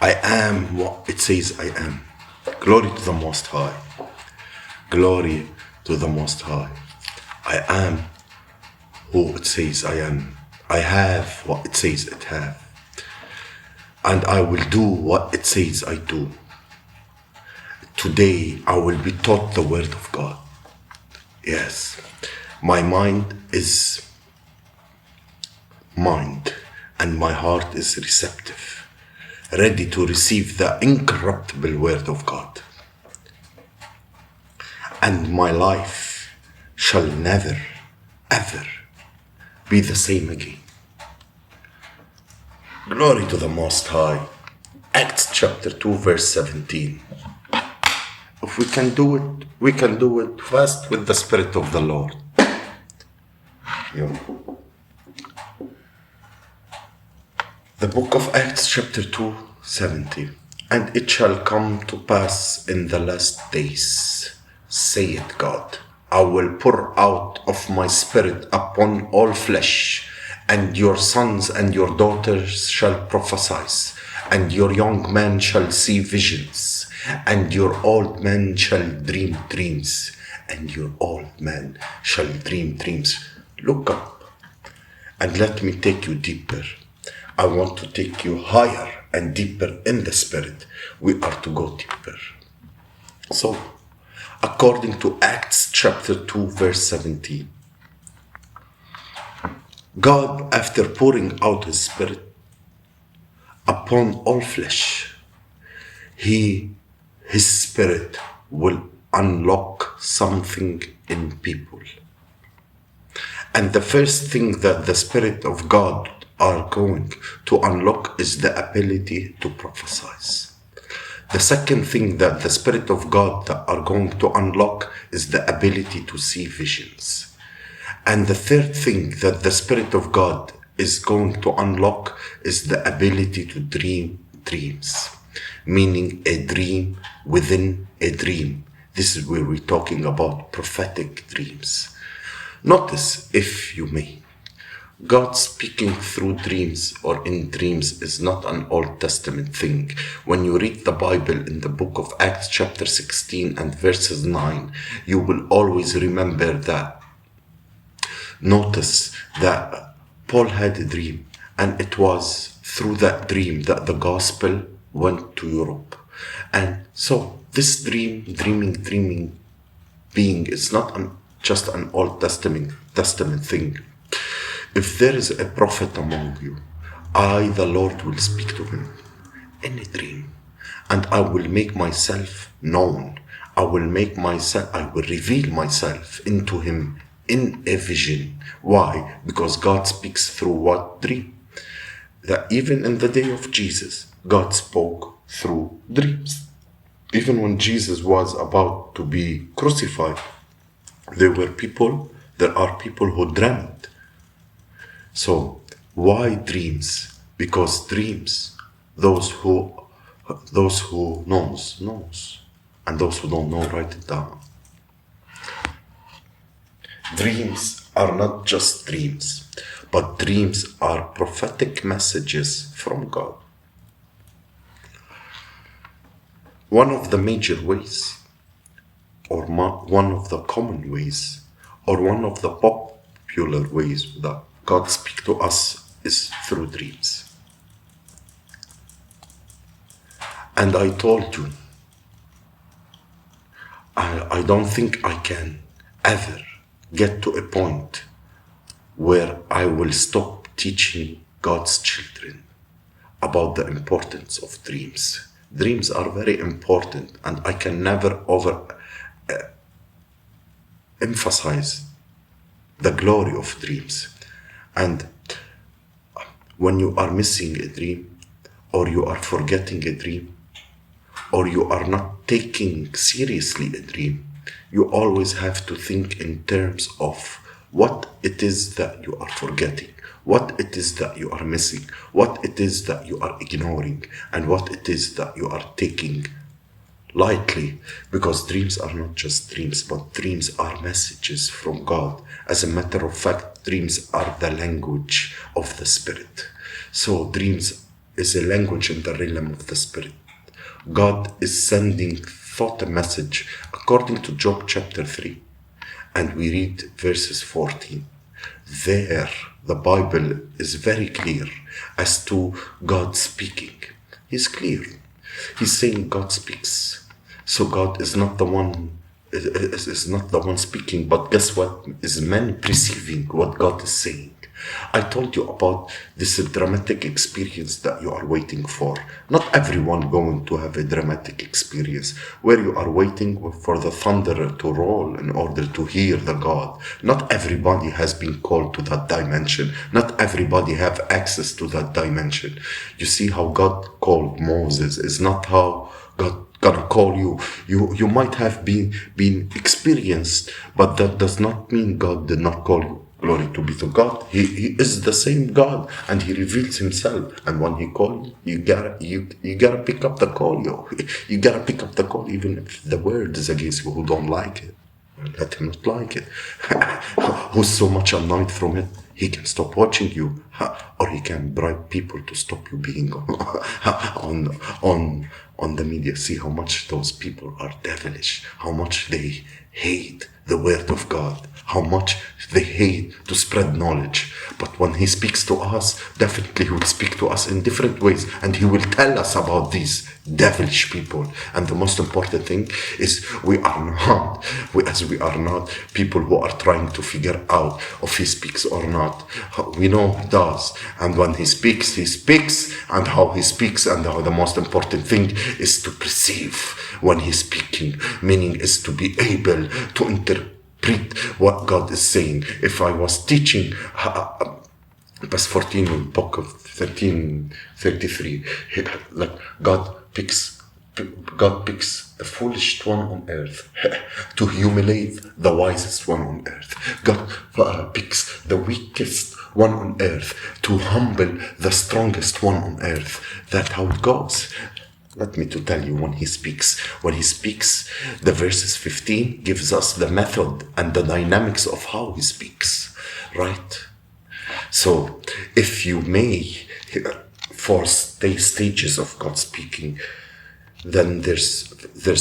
I am what it says I am. Glory to the Most High. Glory to the Most High. I am who it says I am. I have what it says it have. And I will do what it says I do. Today I will be taught the word of God. Yes, my mind is mind and my heart is receptive, ready to receive the incorruptible word of God. And my life shall never, ever be the same again. Glory to the Most High. Acts chapter 2 verse 17. If we can do it, we can do it fast with the Spirit of the Lord. The book of Acts chapter 2, 17. And it shall come to pass in the last days, saith God, I will pour out of my Spirit upon all flesh, and your sons and your daughters shall prophesy, and your young men shall see visions, and your old men shall dream dreams, and your old men shall dream dreams. Look up and let me take you deeper. I want to take you higher and deeper in the Spirit. We are to go deeper. So, according to Acts chapter 2 verse 17, God, after pouring out His Spirit upon all flesh, His Spirit will unlock something in people. And the first thing that the Spirit of God are going to unlock is the ability to prophesy. The second thing that the Spirit of God are going to unlock is the ability to see visions. And the third thing that the Spirit of God is going to unlock is the ability to dream dreams, meaning a dream within a dream. This is where we're talking about prophetic dreams. Notice, if you may, God speaking through dreams or in dreams is not an Old Testament thing. When you read the Bible in the book of Acts chapter 16 and verses 9, you will always remember that. Notice that Paul had a dream, and it was through that dream that the gospel went to Europe. And so this dreaming being is not just an Old Testament thing. If there is a prophet among you, I, the Lord, will speak to him in a dream, and I will make myself known. I will reveal myself into him in a vision. Why? Because God speaks through what? Dream. That even in the day of Jesus, God spoke through dreams. Even when Jesus was about to be crucified, there are people who dreamt. So why dreams? Because dreams, those who knows, and those who don't know, write it down. Dreams are not just dreams, but dreams are prophetic messages from God. One of the major ways, or one of the common ways, or one of the popular ways that God speaks to us is through dreams. And I told you, I don't think I can ever get to a point where I will stop teaching God's children about the importance of dreams. Dreams are very important, and I can never emphasize the glory of dreams. And when you are missing a dream, or you are forgetting a dream, or you are not taking seriously a dream, you always have to think in terms of what it is that you are forgetting, what it is that you are missing, what it is that you are ignoring, and what it is that you are taking lightly. Because dreams are not just dreams, but dreams are messages from God. As a matter of fact, dreams are the language of the Spirit. So dreams is a language in the realm of the spirit. God is sending thought a message according to Job chapter 3. And we read verses 14. There, the Bible is very clear as to God speaking. He's clear. He's saying God speaks. So God is not the one is not the one speaking, but guess what? Is man perceiving what God is saying. I told you about this dramatic experience that you are waiting for. Not everyone going to have a dramatic experience where you are waiting for the thunder to roll in order to hear the God. Not everybody has been called to that dimension. Not everybody have access to that dimension. You see how God called Moses is not how God gonna call you. You might have been experienced, but that does not mean God did not call you. Glory to be to God. He is the same God, and He reveals Himself. And when He calls, you gotta pick up the call. You gotta pick up the call, even if the word is against you who don't like it. Let him not like it. Who's so much annoyed from it, he can stop watching you, or he can bribe people to stop you being on the media. See how much those people are devilish, how much they hate the word of God, how much they hate to spread knowledge. But when He speaks to us, definitely He will speak to us in different ways, and He will tell us about these devilish people. And the most important thing is we are not people who are trying to figure out if He speaks or not. We know He does, and when He speaks, and how He speaks, and how the most important thing is to perceive when He's speaking, meaning is to be able to interpret what God is saying. If I was teaching verse 14 in book of 13:33, like God picks the foolish one on earth to humiliate the wisest one on earth. God picks the weakest one on earth to humble the strongest one on earth. That's how it goes. Let me to tell you when He speaks. When He speaks, the verses 15 gives us the method and the dynamics of how He speaks, right? So, if you may, four stages of God speaking, then there's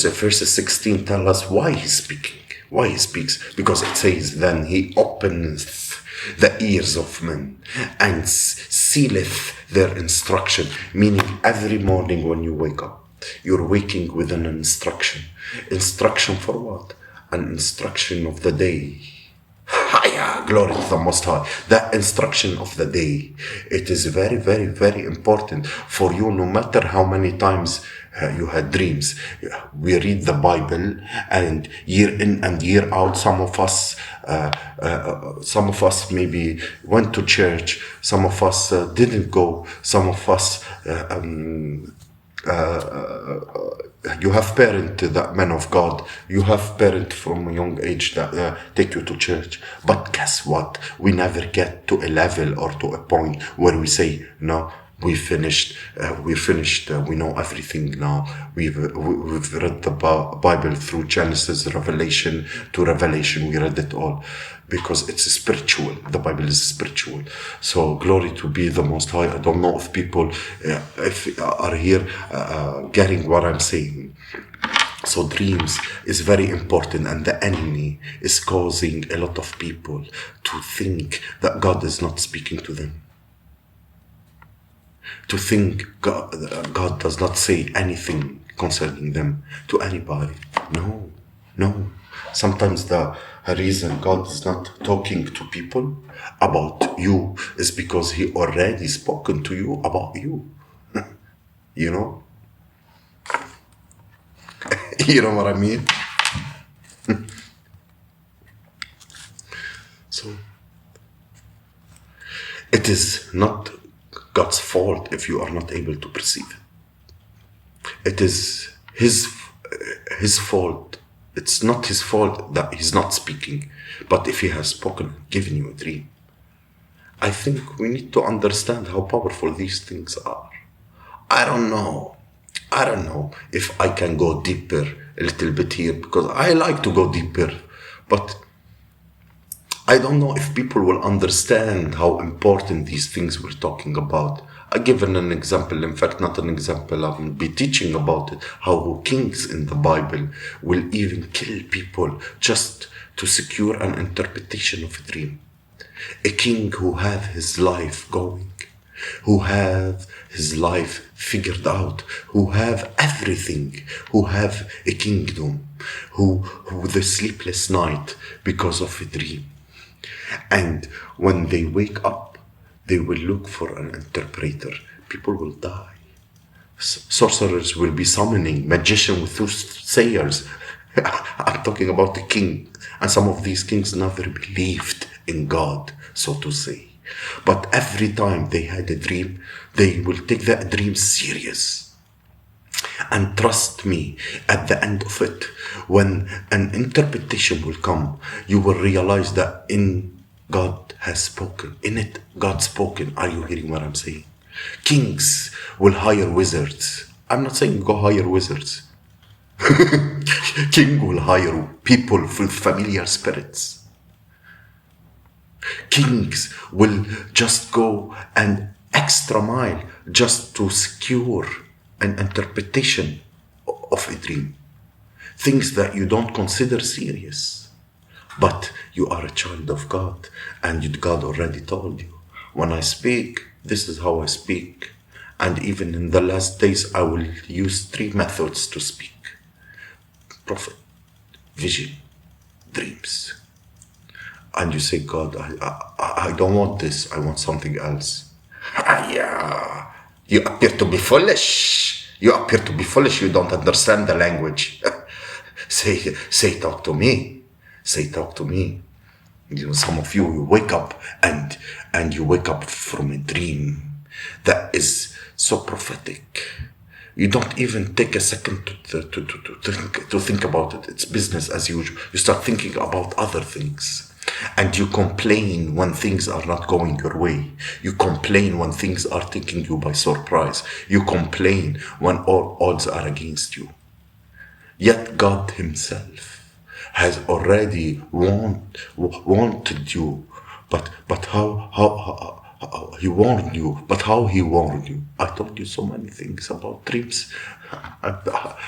a verse 16 tell us why He's speaking, why He speaks, because it says, then He opens the ears of men and sealeth their instruction, meaning every morning when you wake up, you're waking with an instruction. Instruction for what? An instruction of the day. Hiya, glory to the Most High. That instruction of the day, it is very, very, very important for you, no matter how many times you had dreams. We read the Bible, and year in and year out, some of us maybe went to church, some of us didn't go, some of us you have parent that man of God, you have parent from a young age that take you to church, but guess what, we never get to a level or to a point where we say, no, we're finished, we know everything now, we've read the Bible through Genesis, Revelation to Revelation, we read it all, because it's spiritual. The Bible is spiritual. So glory to be the Most High. I don't know if people if are here getting what I'm saying. So dreams is very important, and the enemy is causing a lot of people to think that God is not speaking to them, to think God does not say anything concerning them to anybody. No. Sometimes the reason God is not talking to people about you is because He already spoken to you about you. You know? You know what I mean? So, it is not God's fault if you are not able to perceive it. It is His fault. It's not His fault that He's not speaking. But if He has spoken, given you a dream, I think we need to understand how powerful these things are. I don't know if I can go deeper a little bit here, because I like to go deeper, but I don't know if people will understand how important these things we're talking about. I given an example, in fact, not an example, I will be teaching about it, how kings in the Bible will even kill people just to secure an interpretation of a dream. A king who have his life going, who have his life figured out, who have everything, who have a kingdom, who the sleepless night because of a dream. And when they wake up, they will look for an interpreter. People will die. Sorcerers will be summoning, magicians with soothsayers. I'm talking about the king. And some of these kings never believed in God, so to say. But every time they had a dream, they will take that dream serious. And trust me, at the end of it, when an interpretation will come, you will realize that in God has spoken. In it, God spoken. Are you hearing what I'm saying? Kings will hire wizards. I'm not saying go hire wizards. King will hire people with familiar spirits. Kings will just go an extra mile just to secure an interpretation of a dream. Things that you don't consider serious. But you are a child of God, and God already told you, when I speak, this is how I speak. And even in the last days, I will use 3 methods to speak. Prophet, vision, dreams. And you say, God, I don't want this, I want something else. Yeah, you appear to be foolish. You appear to be foolish, you don't understand the language. Say, talk to me. Say, talk to me. You know, some of you wake up and you wake up from a dream that is so prophetic. You don't even take a second to think about it. It's business as usual. You start thinking about other things. And you complain when things are not going your way. You complain when things are taking you by surprise. You complain when all odds are against you. Yet God himself has already wanted you, but how he warned you, but how he warned you. I told you so many things about dreams.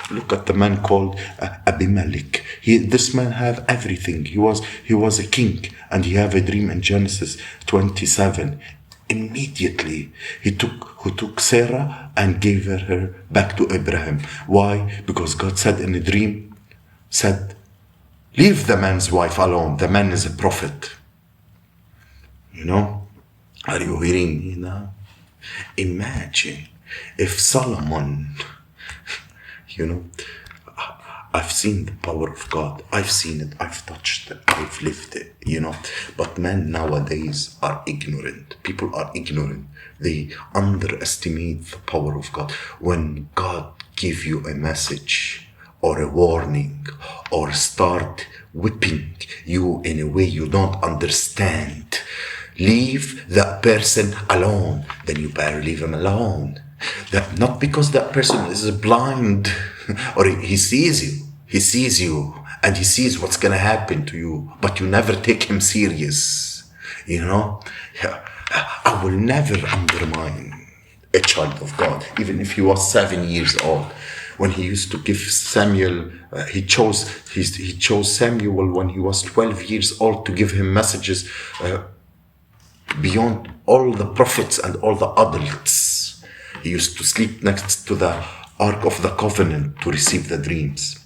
Look at the man called Abimelech. This man have everything. He was a king, and he have a dream in Genesis 27. Immediately he took Sarah and gave her back to Abraham. Why? Because God said in a dream, leave the man's wife alone. The man is a prophet. You know? Are you hearing me now? Imagine if Solomon, you know, I've seen the power of God. I've seen it. I've touched it. I've lived it, you know. But men nowadays are ignorant. People are ignorant. They underestimate the power of God. When God gives you a message or a warning or start whipping you in a way you don't understand, leave that person alone. Then you better leave him alone. That not because that person is blind or he sees you. He sees you and he sees what's gonna happen to you, but you never take him serious. You know? I will never undermine a child of God, even if he was 7 years old. When he used to give Samuel, he chose Samuel when he was 12 years old to give him messages beyond all the prophets and all the adults. He used to sleep next to the Ark of the Covenant to receive the dreams.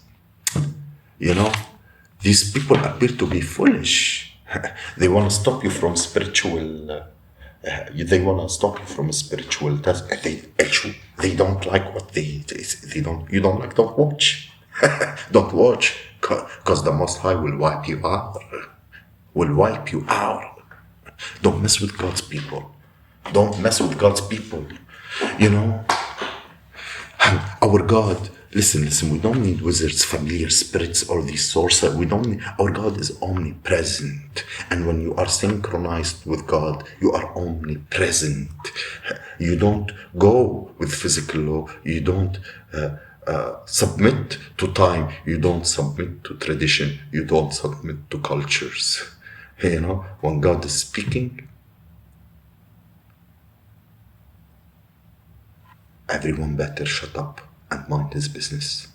You know, these people appear to be foolish. They want to stop you from spiritual. They want to stop you from a spiritual task. They don't like what they don't. You don't like. Don't watch. Don't watch, because the Most High will wipe you out. Will wipe you out. Don't mess with God's people. Don't mess with God's people. You know, our God. Listen, we don't need wizards, familiar spirits, or these sorcerers. We don't need, our God is omnipresent. And when you are synchronized with God, you are omnipresent. You don't go with physical law. You don't submit to time. You don't submit to tradition. You don't submit to cultures. You know, when God is speaking, everyone better shut up and mind his business.